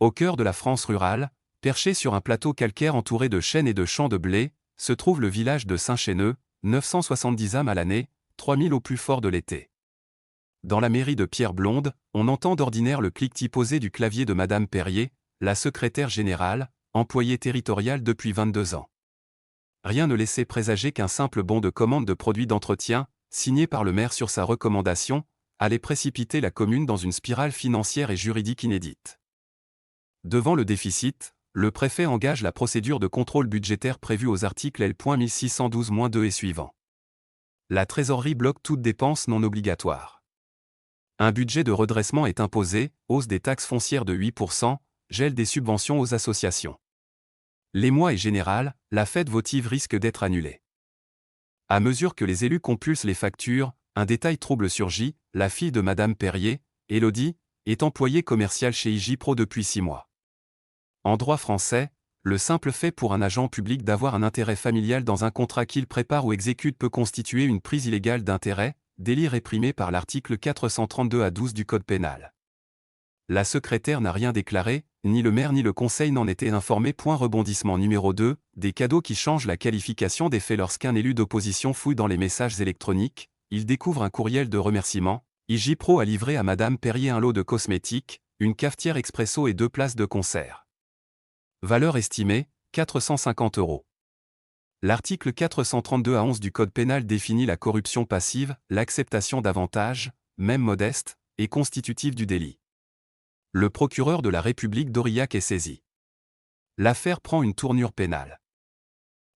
Au cœur de la France rurale, perché sur un plateau calcaire entouré de chênes et de champs de blé, se trouve le village de Saint-Chéneux, 970 âmes à l'année, 3000 au plus fort de l'été. Dans la mairie de Pierre-Blonde, on entend d'ordinaire le cliquetis posé du clavier de Madame Perrier, la secrétaire générale, employée territoriale depuis 22 ans. Rien ne laissait présager qu'un simple bon de commande de produits d'entretien, signé par le maire sur sa recommandation, allait précipiter la commune dans une spirale financière et juridique inédite. Devant le déficit, le préfet engage la procédure de contrôle budgétaire prévue aux articles L.1612-2 et suivants. La trésorerie bloque toute dépense non obligatoire. Un budget de redressement est imposé, hausse des taxes foncières de 8%, gel des subventions aux associations. L'émoi est général, la fête votive risque d'être annulée. À mesure que les élus compulsent les factures, un détail trouble surgit, la fille de Madame Perrier, Élodie, est employée commerciale chez IGPRO depuis 6 mois. En droit français, le simple fait pour un agent public d'avoir un intérêt familial dans un contrat qu'il prépare ou exécute peut constituer une prise illégale d'intérêt, délit réprimé par l'article 432A12 du Code pénal. La secrétaire n'a rien déclaré, ni le maire ni le conseil n'en étaient informés. Rebondissement numéro 2, des cadeaux qui changent la qualification des faits. Lorsqu'un élu d'opposition fouille dans les messages électroniques, il découvre un courriel de remerciement. IGPRO a livré à Madame Perrier un lot de cosmétiques, une cafetière expresso et 2 places de concert. Valeur estimée, 450 €. L'article 432A11 du Code pénal définit la corruption passive, l'acceptation d'avantages, même modestes, est constitutive du délit. Le procureur de la République d'Aurillac est saisi. L'affaire prend une tournure pénale.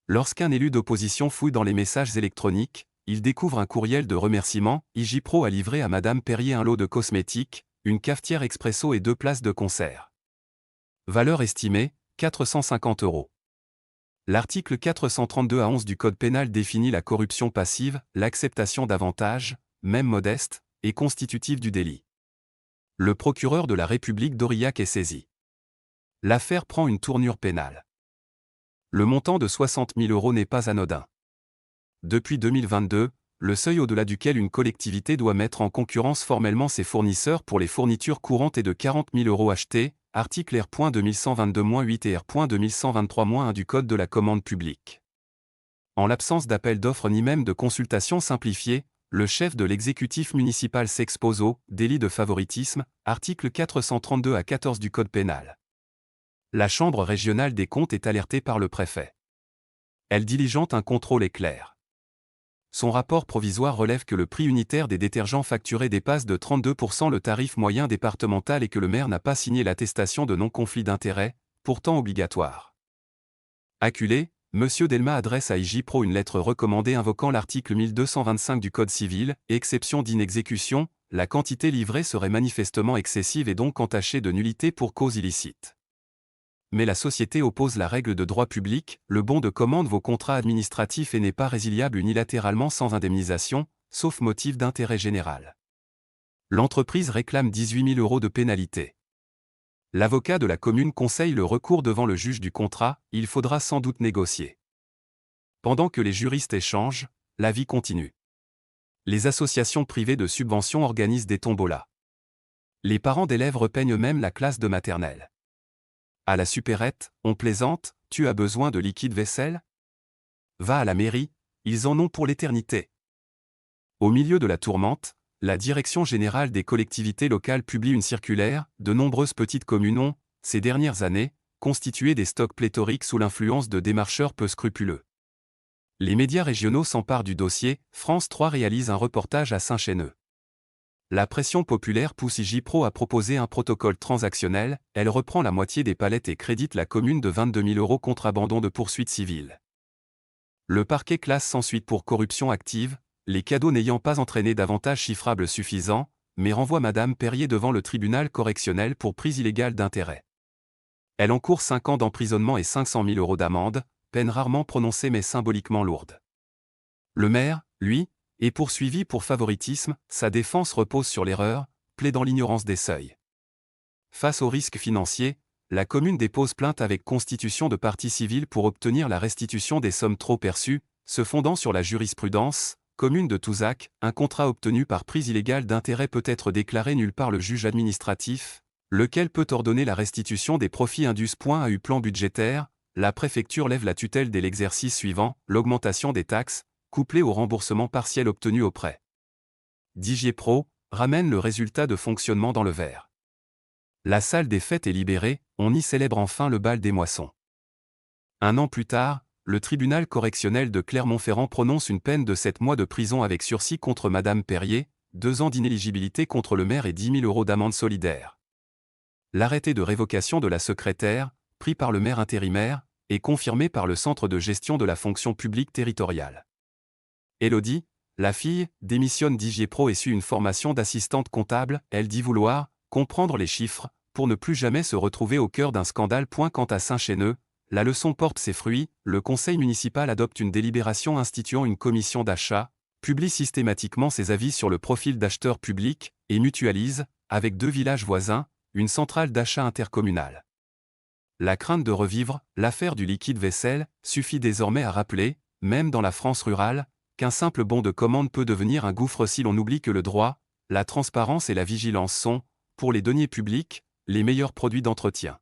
Lorsqu'un élu d'opposition fouille dans les messages électroniques, il découvre un courriel de remerciement. IGPRO a livré à Madame Perrier un lot de cosmétiques, une cafetière expresso et 2 places de concert. Valeur estimée, 450 €. L'article 432A11 du Code pénal définit la corruption passive, l'acceptation d'avantages, même modestes, est constitutive du délit. Le procureur de la République d'Aurillac est saisi. L'affaire prend une tournure pénale. Le montant de 60 000 € n'est pas anodin. Depuis 2022, le seuil au-delà duquel une collectivité doit mettre en concurrence formellement ses fournisseurs pour les fournitures courantes est de 40 000 € achetés, article R.2122-8 et R.2123-1 du Code de la commande publique. En l'absence d'appel d'offres ni même de consultation simplifiée, le chef de l'exécutif municipal s'expose au délit de favoritisme, article 432 à 14 du Code pénal. La Chambre régionale des comptes est alertée par le préfet. Elle diligente un contrôle éclair. Son rapport provisoire relève que le prix unitaire des détergents facturés dépasse de 32% le tarif moyen départemental et que le maire n'a pas signé l'attestation de non-conflit d'intérêts, pourtant obligatoire. Acculé, M. Delma adresse à IGPRO une lettre recommandée invoquant l'article 1225 du Code civil, exception d'inexécution, la quantité livrée serait manifestement excessive et donc entachée de nullité pour cause illicite. Mais la société oppose la règle de droit public, le bon de commande vaut contrat administratif et n'est pas résiliable unilatéralement sans indemnisation, sauf motif d'intérêt général. L'entreprise réclame 18 000 € de pénalité. L'avocat de la commune conseille le recours devant le juge du contrat, il faudra sans doute négocier. Pendant que les juristes échangent, la vie continue. Les associations privées de subventions organisent des tombolas. Les parents d'élèves repeignent eux-mêmes la classe de maternelle. À la supérette, on plaisante, tu as besoin de liquide vaisselle? Va à la mairie, ils en ont pour l'éternité. Au milieu de la tourmente, la Direction générale des collectivités locales publie une circulaire. De nombreuses petites communes ont, ces dernières années, constitué des stocks pléthoriques sous l'influence de démarcheurs peu scrupuleux. Les médias régionaux s'emparent du dossier. France 3 réalise un reportage à Saint-Chéneux. La pression populaire pousse IGPRO à proposer un protocole transactionnel. Elle reprend la moitié des palettes et crédite la commune de 22 000 € contre abandon de poursuite civile. Le parquet classe sans suite pour corruption active, les cadeaux n'ayant pas entraîné d'avantages chiffrables suffisants, mais renvoie Madame Perrier devant le tribunal correctionnel pour prise illégale d'intérêt. Elle encourt 5 ans d'emprisonnement et 500 000 € d'amende, peine rarement prononcée mais symboliquement lourde. Le maire, lui, est poursuivi pour favoritisme. Sa défense repose sur l'erreur, plaidant l'ignorance des seuils. Face aux risques financiers, la commune dépose plainte avec constitution de partie civile pour obtenir la restitution des sommes trop perçues, se fondant sur la jurisprudence. Commune de Touzac, un contrat obtenu par prise illégale d'intérêt peut être déclaré nul par le juge administratif. lequel peut ordonner la restitution des profits indus. À eu plan budgétaire, la préfecture lève la tutelle dès l'exercice suivant, l'augmentation des taxes, couplée au remboursement partiel obtenu au prêt. DigiPro ramène le résultat de fonctionnement dans le vert. La salle des fêtes est libérée, on y célèbre enfin le bal des moissons. Un an plus tard, le tribunal correctionnel de Clermont-Ferrand prononce une peine de 7 mois de prison avec sursis contre Madame Perrier, 2 ans d'inéligibilité contre le maire et 10 000 € d'amende solidaire. L'arrêté de révocation de la secrétaire, pris par le maire intérimaire, est confirmé par le Centre de gestion de la fonction publique territoriale. Élodie, la fille, démissionne DigiPro et suit une formation d'assistante comptable. Elle dit vouloir comprendre les chiffres pour ne plus jamais se retrouver au cœur d'un scandale. Quant à Saint-Chéneux, la leçon porte ses fruits, le conseil municipal adopte une délibération instituant une commission d'achat, publie systématiquement ses avis sur le profil d'acheteur public et mutualise, avec 2 villages voisins, une centrale d'achat intercommunale. La crainte de revivre l'affaire du liquide vaisselle suffit désormais à rappeler, même dans la France rurale, qu'un simple bon de commande peut devenir un gouffre si l'on oublie que le droit, la transparence et la vigilance sont, pour les deniers publics, les meilleurs produits d'entretien.